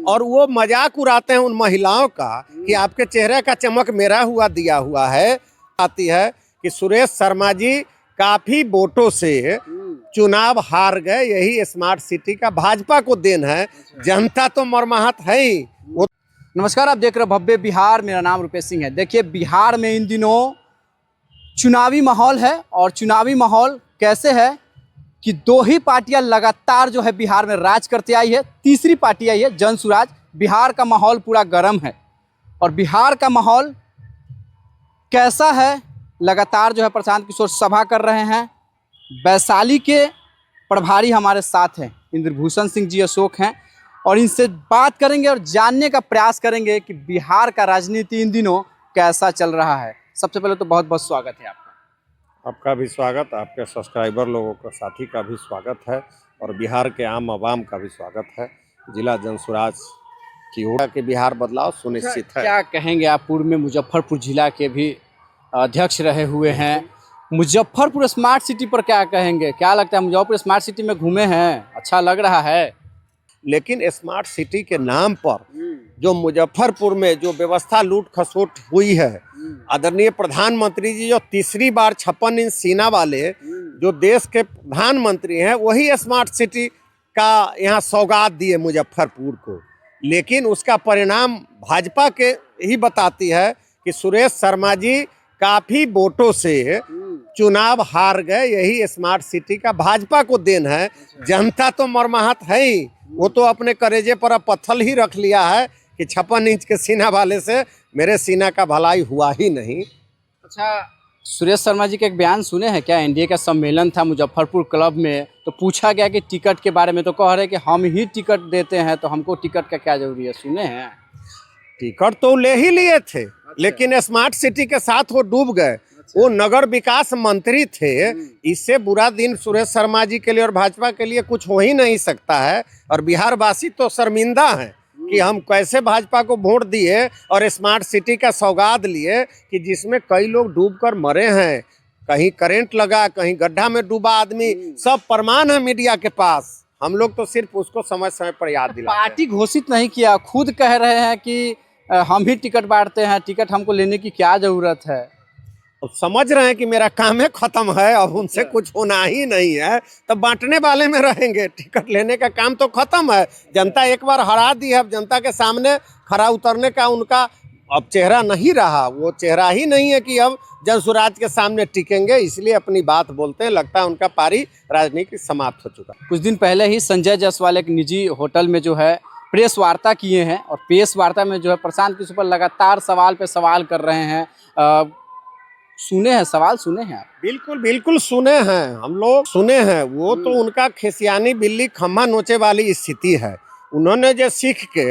और वो मजाक उड़ाते हैं उन महिलाओं का कि आपके चेहरे का चमक मेरा हुआ दिया हुआ है। आती है कि सुरेश शर्मा जी काफी वोटों से चुनाव हार गए, यही स्मार्ट सिटी का भाजपा को देन है। जनता तो मर्माहत है ही। वो नमस्कार, आप देख रहे हो भव्य बिहार। मेरा नाम रुपेश सिंह है। देखिए, बिहार में इन दिनों चुनावी माहौल है और चुनावी माहौल कैसे है कि दो ही पार्टियां लगातार जो है बिहार में राज करते आई है। तीसरी पार्टी आई है जन सुराज। बिहार का माहौल पूरा गर्म है और बिहार का माहौल कैसा है, लगातार जो है प्रशांत किशोर सभा कर रहे हैं। वैशाली के प्रभारी हमारे साथ हैं, इंद्रभूषण सिंह जी अशोक हैं, और इनसे बात करेंगे और जानने का प्रयास करेंगे कि बिहार का राजनीति इन दिनों कैसा चल रहा है। सबसे पहले तो बहुत बहुत स्वागत है आपका। आपका भी स्वागत, आपके सब्सक्राइबर लोगों का, साथी का भी स्वागत है, और बिहार के आम आवाम का भी स्वागत है। जिला जनसुराज की ओर के बिहार बदलाव सुनिश्चित है। क्या कहेंगे आप? पूर्व में मुजफ्फरपुर जिला के भी अध्यक्ष रहे हुए हैं। मुजफ्फरपुर स्मार्ट सिटी पर क्या कहेंगे? क्या लगता है, मुजफ्फरपुर स्मार्ट सिटी में घूमे हैं, अच्छा लग रहा है? लेकिन स्मार्ट सिटी के नाम पर जो मुजफ्फरपुर में जो व्यवस्था लूट खसोट हुई है, आदरणीय प्रधानमंत्री जी जो तीसरी बार 56 इंच सीना वाले जो देश के प्रधानमंत्री हैं, वही स्मार्ट सिटी का यहाँ सौगात दिए मुजफ्फरपुर को। लेकिन उसका परिणाम भाजपा के ही बताती है कि सुरेश शर्मा जी काफी वोटों से चुनाव हार गए, यही स्मार्ट सिटी का भाजपा को देन है। जनता तो मर्माहत है ही। वो तो अपने करेजे पर अब पत्थर ही रख लिया है कि 56 इंच के सीना वाले से मेरे सीना का भलाई हुआ ही नहीं। अच्छा, सुरेश शर्मा जी का एक बयान सुने हैं क्या? एनडीए का सम्मेलन था मुजफ्फरपुर क्लब में, तो पूछा गया कि टिकट के बारे में, तो कह रहे कि हम ही टिकट देते हैं, तो हमको टिकट का क्या जरूरी है? सुने हैं? टिकट तो ले ही लिए थे, लेकिन स्मार्ट सिटी के साथ वो डूब गए। वो नगर विकास मंत्री थे। इससे बुरा दिन सुरेश शर्मा जी के लिए और भाजपा के लिए कुछ हो ही नहीं सकता है। और बिहार वासी तो शर्मिंदा हैं कि हम कैसे भाजपा को वोट दिए और स्मार्ट सिटी का सौगात लिए कि जिसमें कई लोग डूबकर मरे हैं। कहीं करंट लगा, कहीं गड्ढा में डूबा आदमी, सब प्रमाण है मीडिया के पास। हम लोग तो सिर्फ उसको समय समय पर याद दिलाते हैं। पार्टी घोषित नहीं किया, खुद कह रहे हैं कि हम ही टिकट बांटते हैं, टिकट हमको लेने की क्या जरूरत है? अब समझ रहे हैं कि मेरा काम है खत्म है, अब उनसे कुछ होना ही नहीं है, तो बांटने वाले में रहेंगे। टिकट लेने का काम तो खत्म है। जनता एक बार हरा दी है, अब जनता के सामने खरा उतरने का उनका अब चेहरा नहीं रहा। वो चेहरा ही नहीं है कि अब जनसुराज के सामने टिकेंगे, इसलिए अपनी बात बोलते हैं। लगता है उनका पारी राजनीति समाप्त हो चुका। कुछ दिन पहले ही संजय जायसवाल एक निजी होटल में जो है प्रेस वार्ता किए हैं, और प्रेस वार्ता में जो है प्रशांत किशोर पर लगातार सवाल पे सवाल कर रहे हैं। सुने हैं सवाल? सुने हैं आप? बिल्कुल बिल्कुल सुने हैं, हम लोग सुने हैं। वो तो उनका खेसियानी बिल्ली खम्मा नोचे वाली स्थिति है। उन्होंने जो सीख के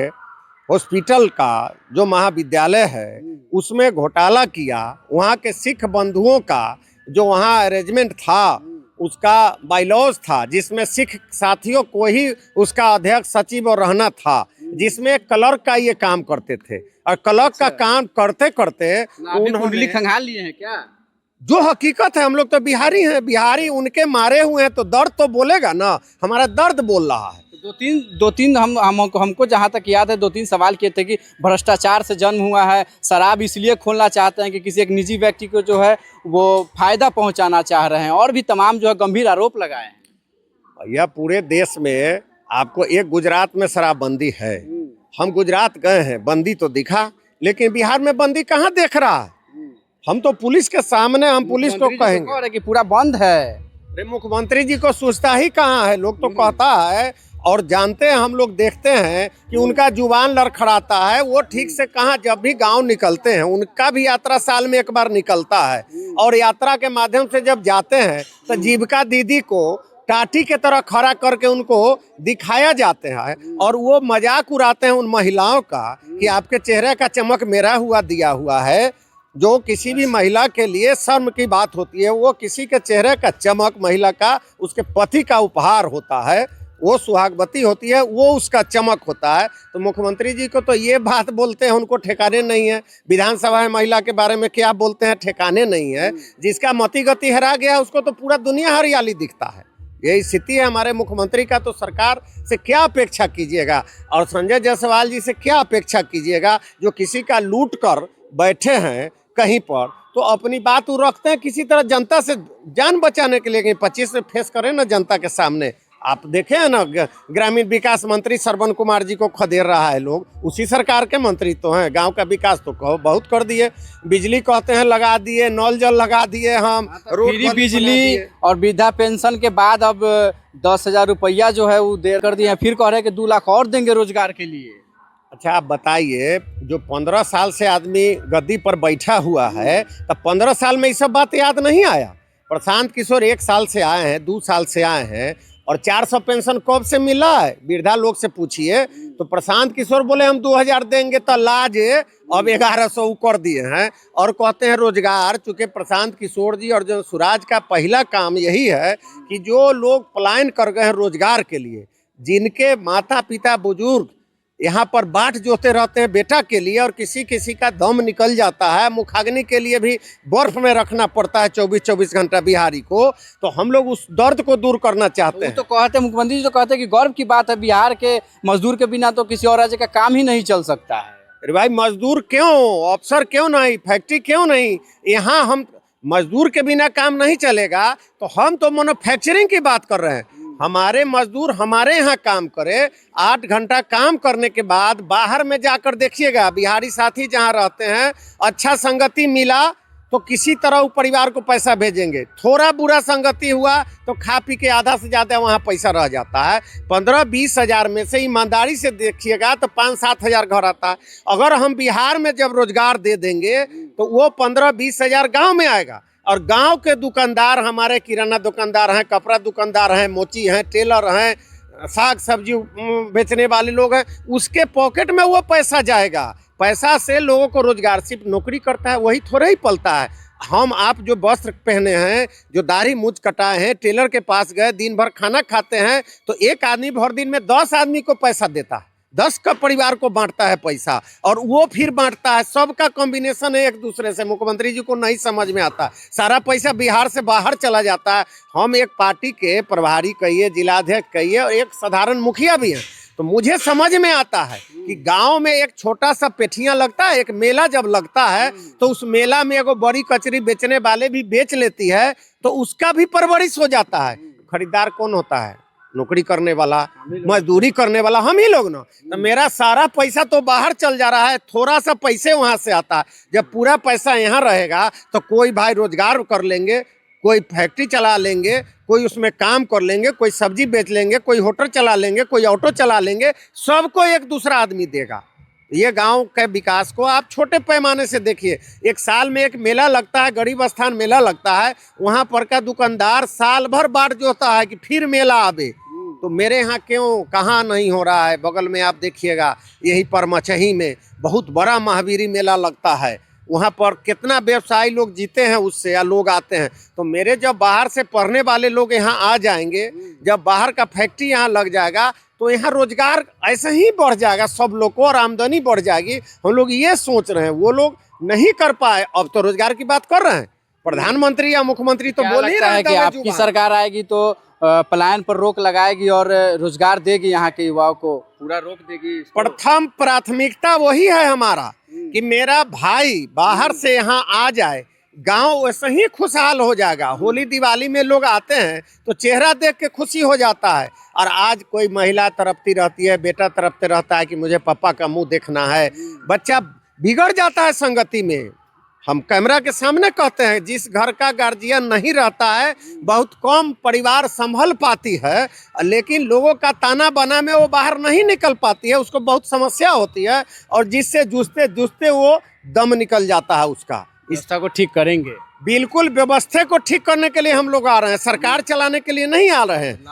हॉस्पिटल का जो महाविद्यालय है उसमें घोटाला किया, वहाँ के सिख बंधुओं का जो वहाँ अरेंजमेंट था, उसका बाइलॉज था जिसमें सिख साथियों को ही उसका अध्यक्ष सचिव और रहना था, जिसमें क्लर्क का ये काम करते थे। और क्लर्क का काम करते करते कुंडली खंगाल लिए हैं क्या? जो हकीकत है, हम लोग तो बिहारी हैं, बिहारी उनके मारे हुए हैं तो दर्द तो बोलेगा ना। हमारा दर्द बोल रहा है। दो तीन हमको जहाँ तक याद है, 2-3 सवाल किए थे कि भ्रष्टाचार से जन्म हुआ है, शराब इसलिए खोलना चाहते हैं कि किसी एक निजी व्यक्ति को जो है वो फायदा पहुंचाना चाह रहे हैं, और भी तमाम जो है गंभीर आरोप लगाए हैं। भैया, पूरे देश में आपको एक गुजरात में शराबबंदी है। हम गुजरात गए हैं, बंदी तो दिखा, लेकिन बिहार में बंदी कहाँ देख रहा है? हम तो पुलिस के सामने, हम पुलिस को कहेंगे कि पूरा बंद है। अरे मुख्यमंत्री जी को सोचता ही कहाँ है? लोग तो कहता है और जानते हैं, हम लोग देखते हैं कि उनका जुबान लड़खड़ाता है। वो ठीक से कहाँ, जब भी गांव निकलते हैं, उनका भी यात्रा साल में एक बार निकलता है, और यात्रा के माध्यम से जब जाते हैं तो जीविका दीदी को टाटी के तरह खड़ा करके उनको दिखाया जाते हैं, और वो मजाक उड़ाते हैं उन महिलाओं का कि आपके चेहरे का चमक मेरा हुआ दिया हुआ है। जो किसी भी महिला के लिए शर्म की बात होती है, वो किसी के चेहरे का चमक महिला का उसके पति का उपहार होता है, वो सुहागवती होती है, वो उसका चमक होता है। तो मुख्यमंत्री जी को तो ये बात बोलते हैं, उनको ठिकाने नहीं है। विधानसभा में महिला के बारे में क्या बोलते हैं, ठिकाने नहीं है। जिसका मति गति हरा गया उसको तो पूरा दुनिया हरियाली दिखता है। यही स्थिति है हमारे मुख्यमंत्री का। तो सरकार से क्या अपेक्षा कीजिएगा और संजय जायसवाल जी से क्या अपेक्षा कीजिएगा, जो किसी का लूट कर बैठे हैं कहीं पर, तो अपनी बात वो रखते हैं किसी तरह जनता से जान बचाने के लिए, कहीं 25 से फेस करें ना जनता के सामने। आप देखे हैं ना, ग्रामीण विकास मंत्री श्रवण कुमार जी को खदेड़ रहा है लोग, उसी सरकार के मंत्री तो हैं। गांव का विकास तो कहो बहुत कर दिए, बिजली कहते हैं लगा दिए, नल जल लगा दिए, हम रोड फ्री बिजली और वृद्धा पेंशन के बाद अब 10,000 रुपया जो है वो दे कर दिए हैं, फिर कह रहे हैं कि 2 लाख और देंगे रोजगार के लिए। अच्छा आप बताइए, जो 15 साल से आदमी गद्दी पर बैठा हुआ है, तब 15 साल में ये सब बात याद नहीं आया? प्रशांत किशोर 1 साल से आए हैं, 2 साल से आए हैं, और 400 पेंशन कब से मिला है वृद्धा लोग से पूछिए। तो प्रशांत किशोर बोले हम 2000 देंगे, तो लाज अब 1100 कर दिए हैं और कहते हैं रोजगार। चूंकि प्रशांत किशोर जी और जो सुराज का पहला काम यही है कि जो लोग पलायन कर गए हैं रोजगार के लिए, जिनके माता पिता बुजुर्ग यहाँ पर बाट जोते रहते हैं बेटा के लिए, और किसी किसी का दम निकल जाता है, मुखाग्नि के लिए भी बर्फ में रखना पड़ता है 24-24 घंटा बिहारी को, तो हम लोग उस दर्द को दूर करना चाहते हैं। तो कहते मुख्यमंत्री जी तो कहते हैं कि गर्व की बात है, बिहार के मजदूर के बिना तो किसी और राज्य का काम ही नहीं चल सकता है। अरे भाई मजदूर क्यों, अफसर क्यों नहीं, फैक्ट्री क्यों नहीं? यहाँ हम मजदूर के बिना काम नहीं चलेगा, तो हम तो मैन्युफैक्चरिंग की बात कर रहे हैं। हमारे मजदूर हमारे यहाँ काम करे, 8 घंटा काम करने के बाद बाहर में जाकर देखिएगा, बिहारी साथी जहाँ रहते हैं, अच्छा संगति मिला तो किसी तरह वो परिवार को पैसा भेजेंगे, थोड़ा बुरा संगति हुआ तो खा पी के आधा से ज़्यादा वहाँ पैसा रह जाता है। 15-20 हज़ार में से ईमानदारी से देखिएगा तो 5-7 हज़ार घर आता है। अगर हम बिहार में जब रोजगार दे देंगे तो वो 15-20 हज़ार गाँव में आएगा, और गांव के दुकानदार, हमारे किराना दुकानदार हैं, कपड़ा दुकानदार हैं, मोची हैं, टेलर हैं, साग सब्जी बेचने वाले लोग हैं, उसके पॉकेट में वो पैसा जाएगा। पैसा से लोगों को रोजगार, सिर्फ नौकरी करता है वही थोड़ा ही पलता है। हम आप जो वस्त्र पहने हैं, जो दाढ़ी मूछ कटाए हैं, टेलर के पास गए, दिन भर खाना खाते हैं, तो एक आदमी भर दिन में 10 आदमी को पैसा देता है, 10 का परिवार को बांटता है पैसा, और वो फिर बांटता है। सबका कॉम्बिनेशन है एक दूसरे से। मुख्यमंत्री जी को नहीं समझ में आता, सारा पैसा बिहार से बाहर चला जाता है। हम एक पार्टी के प्रभारी कहिए, जिलाध्यक्ष कहिए, और एक साधारण मुखिया भी हैं, तो मुझे समझ में आता है कि गांव में एक छोटा सा पेठियां लगता है, एक मेला जब लगता है तो उस मेला में एगो बड़ी कचरी बेचने वाले भी बेच लेती है, तो उसका भी परवरिश हो जाता है। खरीदार कौन होता है? नौकरी करने वाला, मजदूरी करने वाला हम ही लोग ना। तो मेरा सारा पैसा तो बाहर चल जा रहा है, थोड़ा सा पैसे वहां से आता है। जब पूरा पैसा यहाँ रहेगा तो कोई भाई रोजगार कर लेंगे, कोई फैक्ट्री चला लेंगे, कोई उसमें काम कर लेंगे, कोई सब्जी बेच लेंगे, कोई होटल चला लेंगे, कोई ऑटो चला लेंगे, सबको एक दूसरा आदमी देगा। ये गांव के विकास को आप छोटे पैमाने से देखिए। एक साल में एक मेला लगता है, गरीब स्थान मेला लगता है, वहाँ पर का दुकानदार साल भर बाट जोता है कि फिर मेला आवे। तो मेरे यहाँ क्यों, कहाँ नहीं हो रहा है? बगल में आप देखिएगा, यहीं पर मचही में बहुत बड़ा महावीरी मेला लगता है, वहाँ पर कितना व्यवसायी लोग जीते हैं उससे, या लोग आते हैं। तो मेरे जब बाहर से पढ़ने वाले लोग यहाँ आ जाएंगे, जब बाहर का फैक्ट्री यहाँ लग जाएगा, तो यहाँ रोजगार ऐसे ही बढ़ जाएगा सब लोग को, और आमदनी बढ़ जाएगी। हम लोग ये सोच रहे हैं, वो लोग नहीं कर पाए, अब तो रोजगार की बात कर रहे हैं। प्रधानमंत्री या मुख्यमंत्री तो बोल ही रहा है कि आपकी सरकार आएगी तो पलायन पर रोक लगाएगी और रोजगार देगी, यहाँ के युवाओं को पूरा रोक देगी। प्रथम प्राथमिकता वही है हमारा कि मेरा भाई बाहर से यहाँ आ जाए, गांव वैसे ही खुशहाल हो जाएगा। होली दिवाली में लोग आते हैं तो चेहरा देख के खुशी हो जाता है। और आज कोई महिला तड़पती रहती है, बेटा तड़पते रहता है कि मुझे पापा का मुंह देखना है, बच्चा बिगड़ जाता है संगति में। हम कैमरा के सामने कहते हैं, जिस घर का गार्जियन नहीं रहता है, बहुत कम परिवार संभल पाती है, लेकिन लोगों का ताना बाना में वो बाहर नहीं निकल पाती है, उसको बहुत समस्या होती है, और जिससे जूझते जूझते वो दम निकल जाता है उसका। व्यवस्था को ठीक करेंगे, बिल्कुल व्यवस्था को ठीक करने के लिए हम लोग आ रहे हैं, सरकार चलाने के लिए नहीं आ रहे हैं।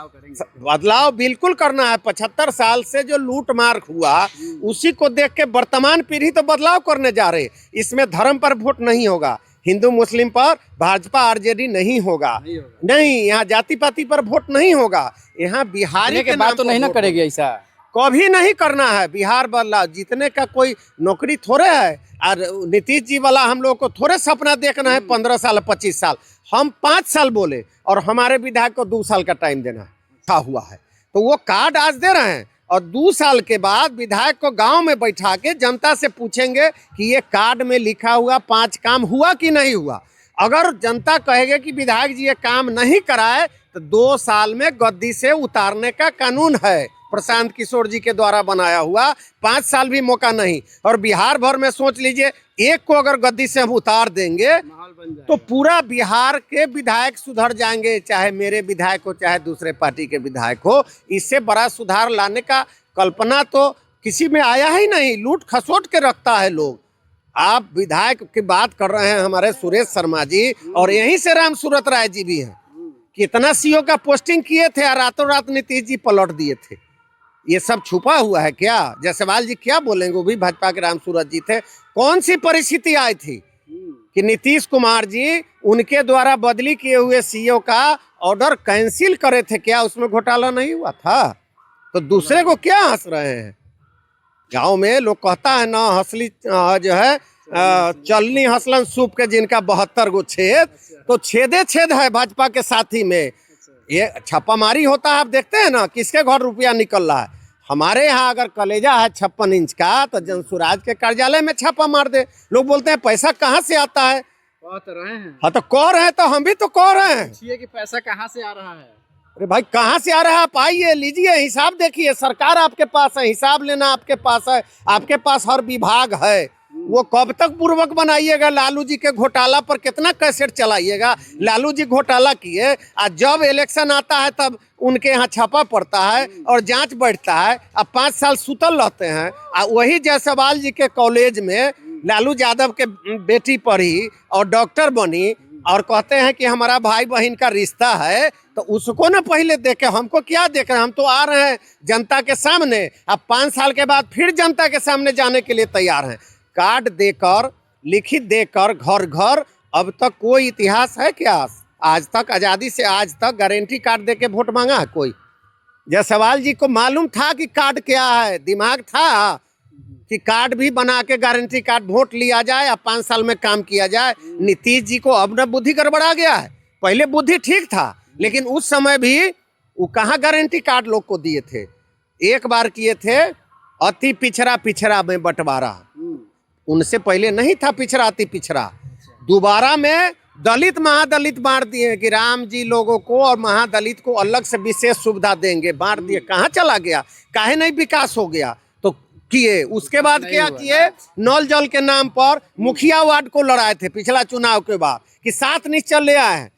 बदलाव बिल्कुल करना है। 75 साल से जो लूट मार हुआ, उसी को देख के वर्तमान पीढ़ी तो बदलाव करने जा रहे। इसमें धर्म पर वोट नहीं होगा, हिंदू मुस्लिम पर भाजपा आरजेडी नहीं होगा, नहीं यहाँ जाति पाति पर वोट नहीं होगा। यहाँ बिहारी के बात तो नहीं ना करेगी ऐसा। कभी नहीं करना है। बिहार वाला जीतने का कोई नौकरी थोड़े है, और नीतीश जी वाला हम लोग को थोड़े सपना देखना है 15 साल 25 साल। हम 5 साल बोले और हमारे विधायक को 2 साल का टाइम देना था हुआ है, तो वो कार्ड आज दे रहे हैं और 2 साल के बाद विधायक को गांव में बैठा के जनता से पूछेंगे कि ये कार्ड में लिखा हुआ 5 काम हुआ कि नहीं हुआ। अगर जनता कहेगी कि विधायक जी ये काम नहीं कराए तो 2 साल में गद्दी से उतारने का कानून है, प्रशांत किशोर जी के द्वारा बनाया हुआ। 5 साल भी मौका नहीं। और बिहार भर में सोच लीजिए, एक को अगर गद्दी से हम उतार देंगे तो पूरा बिहार के विधायक सुधर जाएंगे, चाहे मेरे विधायक हो चाहे दूसरे पार्टी के विधायक हो। इससे बड़ा सुधार लाने का कल्पना तो किसी में आया ही नहीं। लूट खसोट के रखता है लोग। आप विधायक की बात कर रहे हैं हमारे सुरेश शर्मा जी, और यहीं से राम सूरत राय जी भी हैं। कितना सीओ का पोस्टिंग किए थे और रातों रात नीतीश जी पलट दिए थे। ये सब छुपा हुआ है क्या? जायसवाल जी क्या बोलेंगे, वो भी भाजपा के राम सूरत जी थे। कौन सी परिस्थिति आई थी कि नीतीश कुमार जी उनके द्वारा बदली किए हुए सीओ का ऑर्डर कैंसिल करे थे? क्या उसमें घोटाला नहीं हुआ था? तो दूसरे को क्या हंस रहे हैं? गांव में लोग कहता है ना, हंसली जो है चलनी हंसलन सूप के जिनका 72 गो छेद, तो छेदे छेद है भाजपा के साथी में। ये छापामारी होता है, आप देखते हैं ना किसके घर रुपया निकल रहा है। हमारे यहाँ अगर कलेजा है 56 इंच का तो जनसुराज के कार्यालय में छापा मार दे। लोग बोलते हैं पैसा कहाँ से आता है। कह तो रहे हैं। हाँ तो कह रहे हैं, तो हम भी तो कह रहे हैं कि पैसा कहाँ से आ रहा है। अरे भाई कहाँ से आ रहा है? आप आइए, लीजिए, हिसाब देखिए। सरकार आपके पास है, हिसाब लेना आपके पास है, आपके पास हर विभाग है। वो कब तक पूर्वक बनाइएगा? लालू जी के घोटाला पर कितना कैसेट चलाइएगा? लालू जी घोटाला किए, और जब इलेक्शन आता है तब उनके यहाँ छापा पड़ता है और जांच बढ़ता है। अब 5 साल सुतल रहते हैं। और वही जायसवाल जी के कॉलेज में लालू यादव के बेटी पढ़ी और डॉक्टर बनी और कहते हैं कि हमारा भाई बहन का रिश्ता है, तो उसको ना पहले देखे, हमको क्या देख रहे हैं? हम तो आ रहे हैं जनता के सामने। अब 5 साल के बाद फिर जनता के सामने जाने के लिए तैयार हैं। कार्ड देकर, लिखित देकर, घर घर, अब तक कोई इतिहास है क्या? आज तक, आज़ादी से आज तक गारंटी कार्ड देके वोट मांगा है कोई? जायसवाल जी को मालूम था कि कार्ड क्या है, दिमाग था कि कार्ड भी बना के गारंटी कार्ड वोट लिया जाए और 5 साल में काम किया जाए। नीतीश जी को अब न बुद्धि गड़बड़ा गया है। पहले बुद्धि ठीक था, लेकिन उस समय भी वो कहाँ गारंटी कार्ड लोग को दिए थे। एक बार किए थे अति पिछड़ा पिछड़ा में बंटवारा, उनसे पहले नहीं था पिछड़ा अति पिछड़ा। दोबारा में दलित महादलित बांट दिए कि राम जी लोगों को और महादलित को अलग से विशेष सुविधा देंगे, बांट दिए। कहाँ चला गया? काहे नहीं विकास हो गया? तो किए। उसके बाद क्या किए? नल जल के नाम पर मुखिया वार्ड को लड़ाए थे पिछला चुनाव के बाद कि 7 निश्चय ले आए हैं।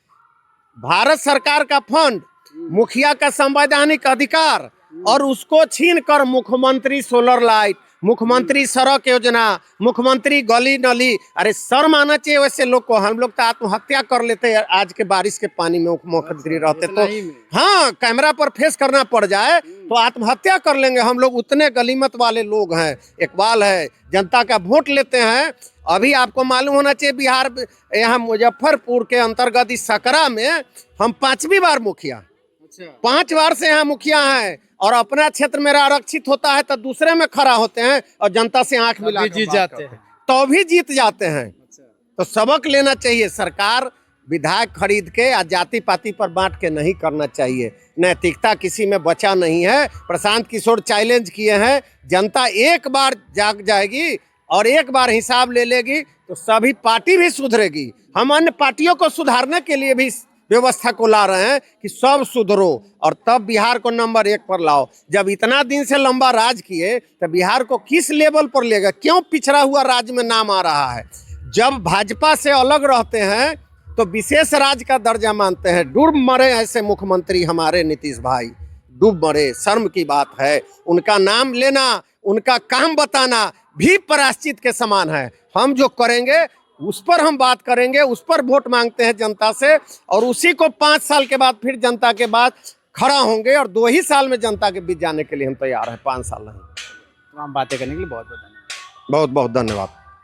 भारत सरकार का फंड, मुखिया का संवैधानिक अधिकार, और उसको छीन कर मुख्यमंत्री सोलर लाइट, मुख्यमंत्री सड़क योजना, मुख्यमंत्री गली नली। अरे शर्म आना चाहिए वैसे लोग को। हम लोग तो आत्महत्या कर लेते हैं आज के बारिश के पानी में मुख्यमंत्री रहते तो। हाँ, कैमरा पर फेस करना पड़ जाए तो आत्महत्या कर लेंगे हम लोग, उतने गलीमत वाले लोग हैं। इकबाल है, जनता का वोट लेते हैं। अभी आपको मालूम होना चाहिए, बिहार यहाँ मुजफ्फरपुर के अंतर्गत इस सकरा में हम 5वीं बार मुखिया, 5 बार से यहाँ मुखिया हैं। और अपना क्षेत्र मेरा आरक्षित होता है तो दूसरे में खड़ा होते हैं और जनता से आंख मिला के जीत जाते हैं, तो भी जीत जाते हैं। तो सबक लेना चाहिए। सरकार विधायक खरीद के या जाति पाति पर बांट के नहीं करना चाहिए। नैतिकता किसी में बचा नहीं है। प्रशांत किशोर चैलेंज किए हैं, जनता एक बार जाग जाएगी और एक बार हिसाब ले लेगी तो सभी पार्टी भी सुधरेगी। हम अन्य पार्टियों को सुधारने के लिए भी व्यवस्था को ला रहे हैं कि सब सुधरो और तब बिहार को नंबर 1 पर लाओ। जब इतना दिन से लंबा राज किए तो बिहार को किस लेवल पर लेगा? क्यों पिछड़ा हुआ राज्य में नाम आ रहा है? जब भाजपा से अलग रहते हैं तो विशेष राज्य का दर्जा मानते हैं। डूब मरे ऐसे मुख्यमंत्री हमारे नीतीश भाई, डूब मरे। शर्म की बात है। उनका नाम लेना, उनका काम बताना भी प्रायश्चित के समान है। हम जो करेंगे उस पर हम बात करेंगे, उस पर वोट मांगते हैं जनता से, और उसी को 5 साल के बाद फिर जनता के बाद खड़ा होंगे। और 2 ही साल में जनता के बीच जाने के लिए हम तैयार हैं, 5 साल नहीं। तमाम बातें करने के लिए बहुत बहुत धन्यवाद। बहुत बहुत धन्यवाद।